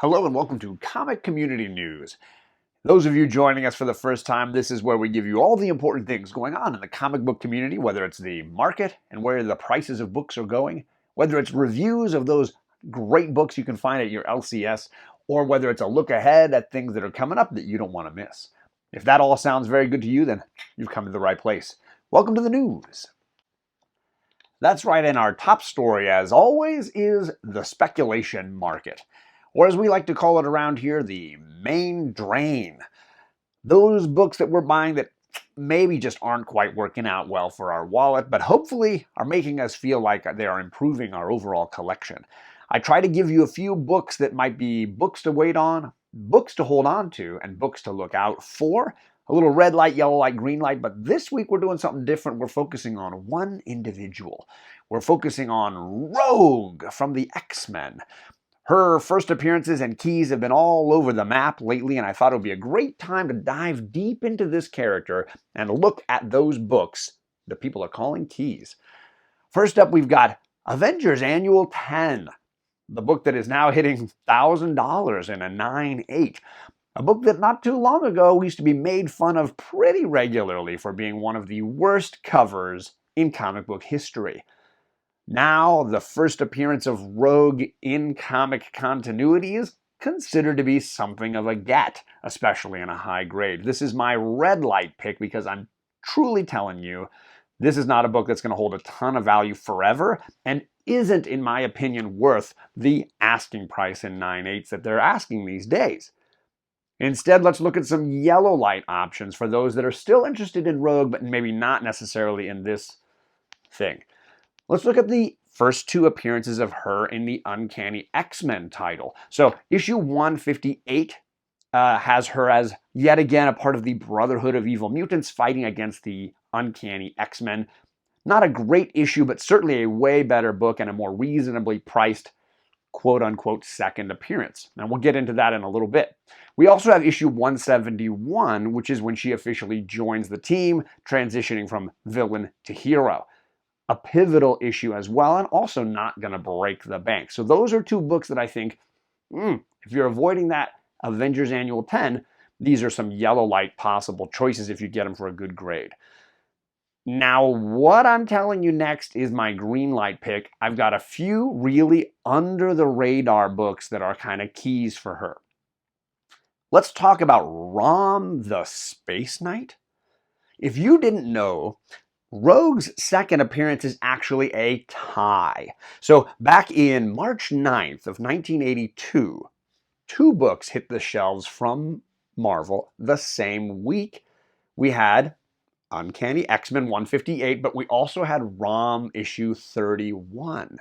Hello and welcome to Comic Community News. Those of you joining us for the first time, this is where we give you all the important things going on in the comic book community, whether it's the market and where the prices of books are going, whether it's reviews of those great books you can find at your LCS, or whether it's a look ahead at things that are coming up that you don't want to miss. If that all sounds very good to you, then you've come to the right place. Welcome to the news. That's right, and our top story, as always, is the speculation market. Or as we like to call it around here, the main drain. Those books that we're buying that maybe just aren't quite working out well for our wallet, but hopefully are making us feel like they are improving our overall collection. I try to give you a few books that might be books to wait on, books to hold on to, and books to look out for. A little red light, yellow light, green light, but this week we're doing something different. We're focusing on one individual. We're focusing on Rogue from the X-Men. Her first appearances and keys have been all over the map lately, and I thought it would be a great time to dive deep into this character and look at those books that people are calling keys. First up, we've got Avengers Annual 10, the book that is now hitting $1,000 in a 9.8. A book that not too long ago used to be made fun of pretty regularly for being one of the worst covers in comic book history. Now, the first appearance of Rogue in comic continuity is considered to be something of a get, especially in a high grade. This is my red light pick because I'm truly telling you, this is not a book that's going to hold a ton of value forever and isn't, in my opinion, worth the asking price in 9.8s that they're asking these days. Instead, let's look at some yellow light options for those that are still interested in Rogue, but maybe not necessarily in this thing. Let's look at the first two appearances of her in the Uncanny X-Men title. So issue 158 has her as yet again a part of the Brotherhood of Evil Mutants fighting against the Uncanny X-Men. Not a great issue, but certainly a way better book and a more reasonably priced quote-unquote second appearance. And we'll get into that in a little bit. We also have issue 171, which is when she officially joins the team, transitioning from villain to hero. A pivotal issue as well, and also not going to break the bank. So those are two books that I think, if you're avoiding that Avengers Annual 10, these are some yellow light possible choices if you get them for a good grade. Now, what I'm telling you next is my green light pick. I've got a few really under the radar books that are kind of keys for her. Let's talk about Rom the Space Knight. If you didn't know, Rogue's second appearance is actually a tie. So back in March 9th of 1982, two books hit the shelves from Marvel the same week. We had Uncanny X-Men 158, but we also had Rom issue 31.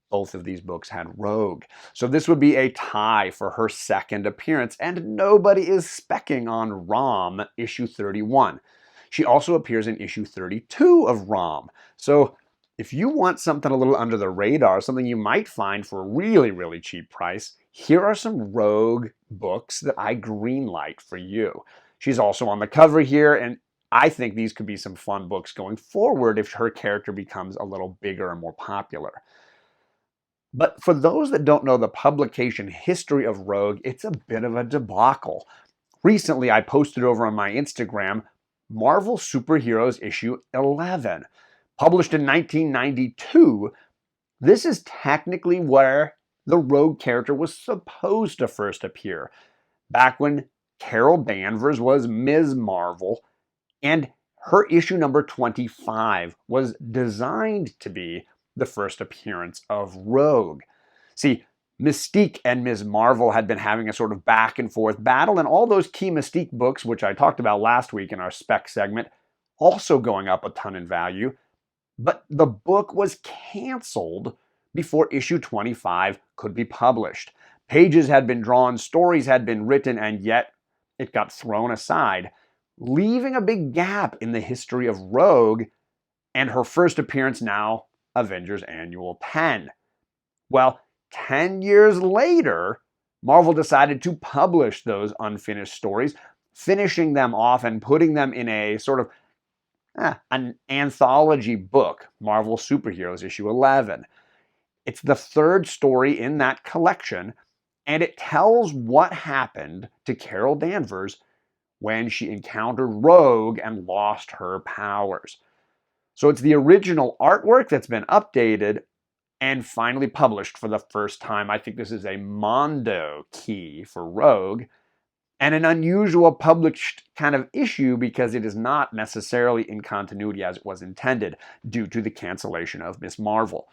Both of these books had Rogue. So this would be a tie for her second appearance, and nobody is specking on Rom issue 31. She also appears in issue 32 of Rom. So if you want something a little under the radar, something you might find for a really, really cheap price, here are some Rogue books that I greenlight for you. She's also on the cover here, and I think these could be some fun books going forward if her character becomes a little bigger and more popular. But for those that don't know the publication history of Rogue, it's a bit of a debacle. Recently, I posted over on my Instagram Marvel Superheroes issue 11. Published in 1992, this is technically where the Rogue character was supposed to first appear, back when Carol Danvers was Ms. Marvel, and her issue number 25 was designed to be the first appearance of Rogue. See, Mystique and Ms. Marvel had been having a sort of back and forth battle, and all those key Mystique books, which I talked about last week in our spec segment, also going up a ton in value. But the book was canceled before issue 25 could be published. Pages had been drawn, stories had been written, and yet it got thrown aside, leaving a big gap in the history of Rogue and her first appearance now, Avengers Annual 10. Well, 10 years later, Marvel decided to publish those unfinished stories, finishing them off and putting them in a sort of an anthology book, Marvel Superheroes issue 11. It's the third story in that collection, And it tells what happened to Carol Danvers when she encountered Rogue and lost her powers. So it's the original artwork that's been updated and finally published for the first time. I think this is a Mondo key for Rogue, and an unusual published kind of issue because it is not necessarily in continuity as it was intended due to the cancellation of Miss Marvel.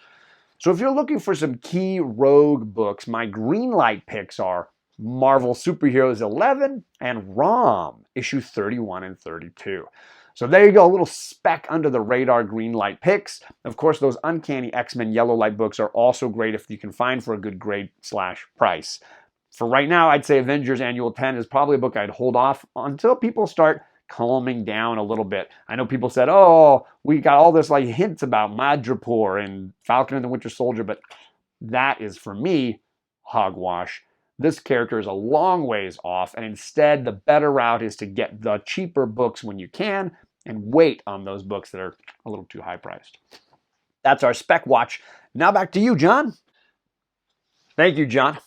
So if you're looking for some key Rogue books, my green light picks are Marvel Superheroes 11 and ROM, issue 31 and 32. So there you go, a little spec under the radar green light picks. Of course, those Uncanny X-Men yellow light books are also great if you can find for a good grade/price. For right now, I'd say Avengers Annual 10 is probably a book I'd hold off until people start calming down a little bit. I know people said, oh, we got all this like hints about Madripoor and Falcon and the Winter Soldier, but that is, for me, hogwash. This character is a long ways off, and instead the better route is to get the cheaper books when you can and wait on those books that are a little too high priced. That's our Spec Watch. Now back to you, John. Thank you, John.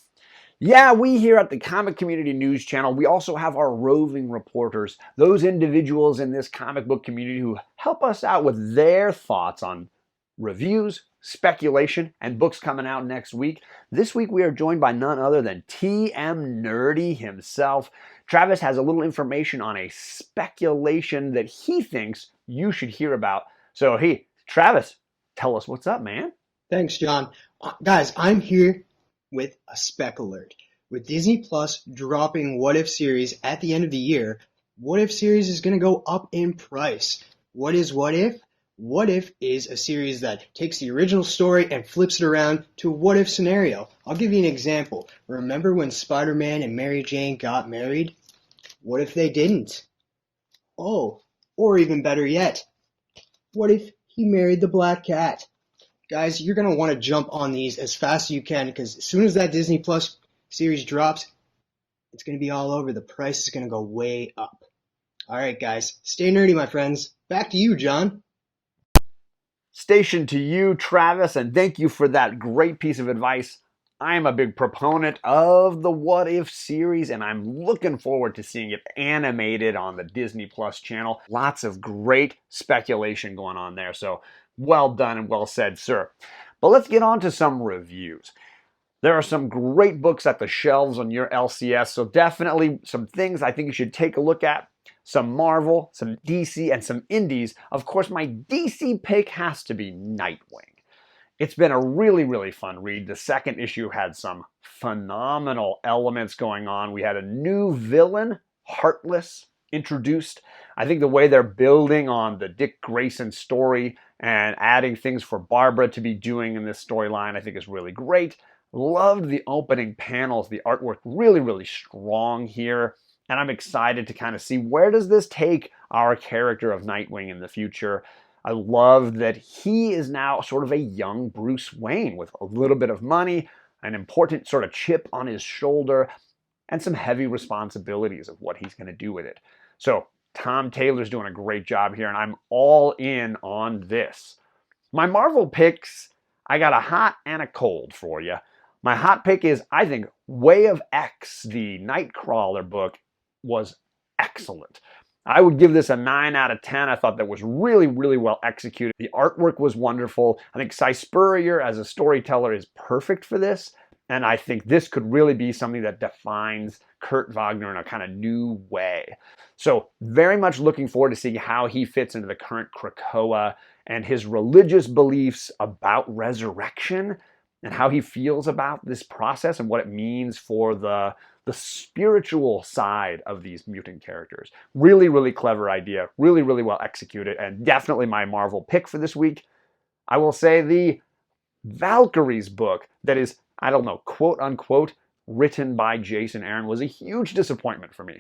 Yeah, we here at the Comic Community News Channel, we also have our roving reporters, those individuals in this comic book community who help us out with their thoughts on reviews, speculation, and books coming out next week. This week we are joined by none other than TM Nerdy himself. Travis has a little information on a speculation that he thinks you should hear about. So hey, Travis, tell us what's up, man. Thanks, John. Guys, I'm here with a spec alert. With Disney Plus dropping What If series at the end of the year, What If series is going to go up in price. What is What If? What If is a series that takes the original story and flips it around to a what if scenario. I'll give you an example. Remember when Spider-Man and Mary Jane got married? What if they didn't? Oh, or even better yet, what if he married the Black Cat? Guys, you're going to want to jump on these as fast as you can because as soon as that Disney Plus series drops, it's going to be all over. The price is going to go way up. All right, guys, stay nerdy, my friends. Back to you, John. Station to you, Travis, and thank you for that great piece of advice. I'm a big proponent of the What If series, and I'm looking forward to seeing it animated on the Disney Plus channel. Lots of great speculation going on there, so well done and well said, sir. But let's get on to some reviews. There are some great books at the shelves on your LCS, so definitely some things I think you should take a look at. Some Marvel, some DC, and some indies. Of course, my DC pick has to be Nightwing. It's been a really, really fun read. The second issue had some phenomenal elements going on. We had a new villain, Heartless, introduced. I think the way they're building on the Dick Grayson story and adding things for Barbara to be doing in this storyline, I think is really great. Loved the opening panels. The artwork really, really strong here. And I'm excited to kind of see where does this take our character of Nightwing in the future. I love that he is now sort of a young Bruce Wayne with a little bit of money, an important sort of chip on his shoulder, and some heavy responsibilities of what he's going to do with it. So Tom Taylor's doing a great job here, and I'm all in on this. My Marvel picks, I got a hot and a cold for you. My hot pick is, I think, Way of X, the Nightcrawler book, was excellent. I would give this a 9 out of 10. I thought that was really, really well executed. The artwork was wonderful. I think Cy Spurrier as a storyteller is perfect for this. And I think this could really be something that defines Kurt Wagner in a kind of new way. So very much looking forward to seeing how he fits into the current Krakoa and his religious beliefs about resurrection and how he feels about this process and what it means for the spiritual side of these mutant characters. Really, really clever idea. Really, really well executed, and definitely my Marvel pick for this week. I will say the Valkyries book that is, I don't know, quote unquote, written by Jason Aaron was a huge disappointment for me.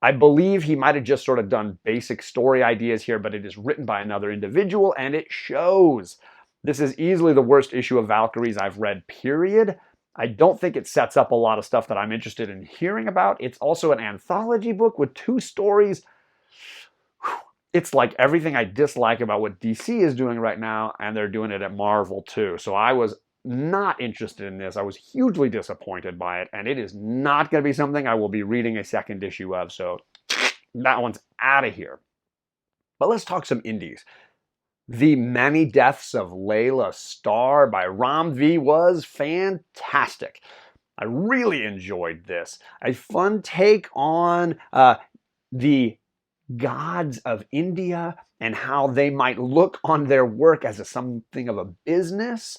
I believe he might have just sort of done basic story ideas here, but it is written by another individual, and it shows. This is easily the worst issue of Valkyries I've read, period. I don't think it sets up a lot of stuff that I'm interested in hearing about. It's also an anthology book with 2 stories. It's like everything I dislike about what DC is doing right now, and they're doing it at Marvel too. So I was not interested in this. I was hugely disappointed by it, and it is not going to be something I will be reading a second issue of, so that one's out of here. But let's talk some indies. The Many Deaths of Layla Starr by Ram V was fantastic. I really enjoyed this. A fun take on the gods of India and how they might look on their work as something of a business.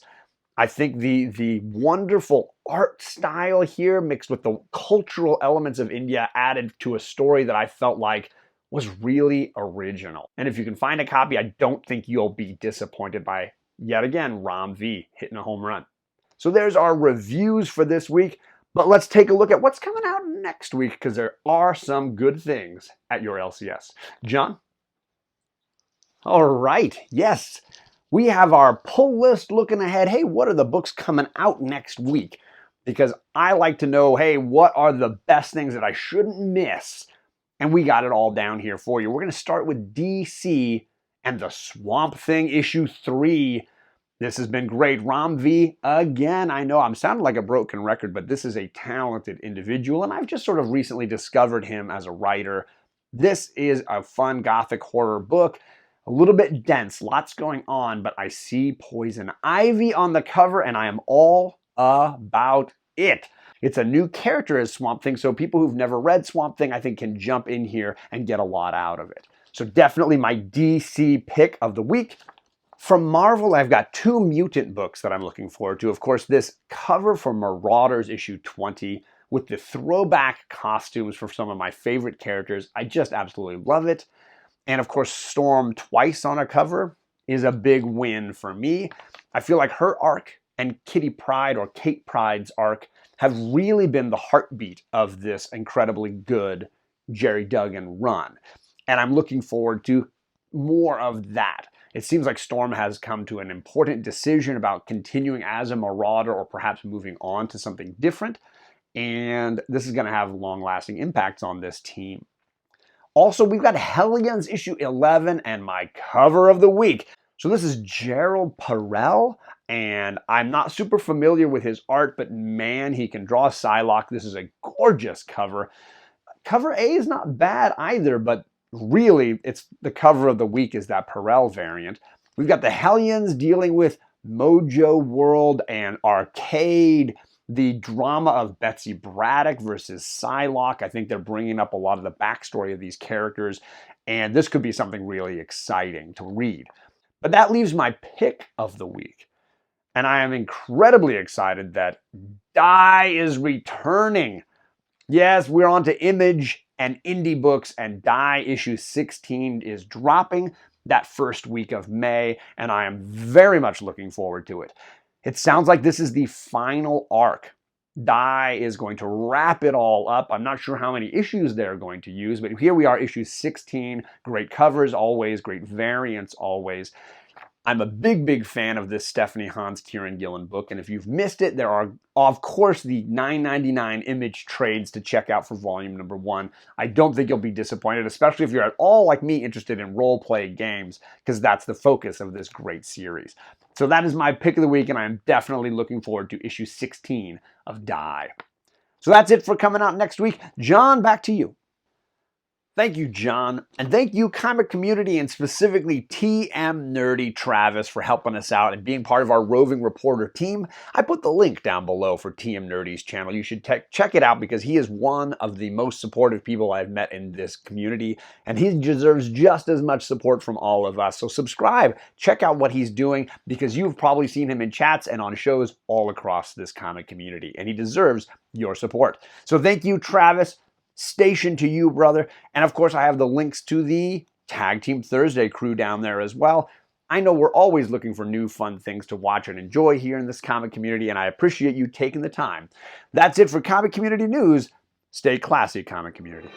I think the wonderful art style here mixed with the cultural elements of India added to a story that I felt like was really original. And if you can find a copy, I don't think you'll be disappointed by, yet again, Ram V hitting a home run. So there's our reviews for this week, but let's take a look at what's coming out next week, because there are some good things at your LCS. John? All right, yes. We have our pull list looking ahead. Hey, what are the books coming out next week? Because I like to know, hey, what are the best things that I shouldn't miss? And we got it all down here for you. We're going to start with DC and the Swamp Thing issue 3. This has been great. Ram V, again, I know I'm sounding like a broken record, but this is a talented individual, and I've just sort of recently discovered him as a writer. This is a fun gothic horror book. A little bit dense, lots going on, but I see Poison Ivy on the cover, and I am all about it. It's a new character as Swamp Thing, so people who've never read Swamp Thing, I think, can jump in here and get a lot out of it. So definitely my DC pick of the week. From Marvel, I've got 2 mutant books that I'm looking forward to. Of course, this cover for Marauders issue 20 with the throwback costumes for some of my favorite characters. I just absolutely love it. And of course, Storm twice on a cover is a big win for me. I feel like her arc and Kitty Pryde or Kate Pryde's arc have really been the heartbeat of this incredibly good Jerry Duggan run. And I'm looking forward to more of that. It seems like Storm has come to an important decision about continuing as a Marauder or perhaps moving on to something different. And this is going to have long-lasting impacts on this team. Also, we've got Hellions issue 11 and my cover of the week. So this is Gerald Perel, and I'm not super familiar with his art, but man, he can draw Psylocke. This is a gorgeous cover. Cover A is not bad either, but really, it's the cover of the week is that Perel variant. We've got the Hellions dealing with Mojo World and Arcade, the drama of Betsy Braddock versus Psylocke. I think they're bringing up a lot of the backstory of these characters, and this could be something really exciting to read. But that leaves my pick of the week. And I am incredibly excited that Die is returning. Yes, we're on to Image and indie books, and Die issue 16 is dropping that first week of May, and I am very much looking forward to it. It sounds like this is the final arc. Die is going to wrap it all up. I'm not sure how many issues they're going to use, but here we are, issue 16. Great covers always, great variants always. I'm a big fan of this Stephanie Hans Kieran Gillen book, and if you've missed it, there are, of course, the $9.99 Image trades to check out for volume number 1. I don't think you'll be disappointed, especially if you're at all, like me, interested in role-play games, because that's the focus of this great series. So that is my pick of the week, and I'm definitely looking forward to issue 16 of Die. So that's it for coming out next week. John, back to you. Thank you, John, and thank you, comic community, and specifically TM Nerdy Travis for helping us out and being part of our roving reporter team. I put the link down below for TM Nerdy's channel. You should check it out because he is one of the most supportive people I've met in this community, and he deserves just as much support from all of us. So subscribe, check out what he's doing, because you've probably seen him in chats and on shows all across this comic community, and he deserves your support. So thank you, Travis. Station to you, brother. And of course, I have the links to the Tag Team Thursday crew down there as well. I know we're always looking for new fun things to watch and enjoy here in this comic community, and I appreciate you taking the time. That's it for Comic Community News. Stay classy, comic community.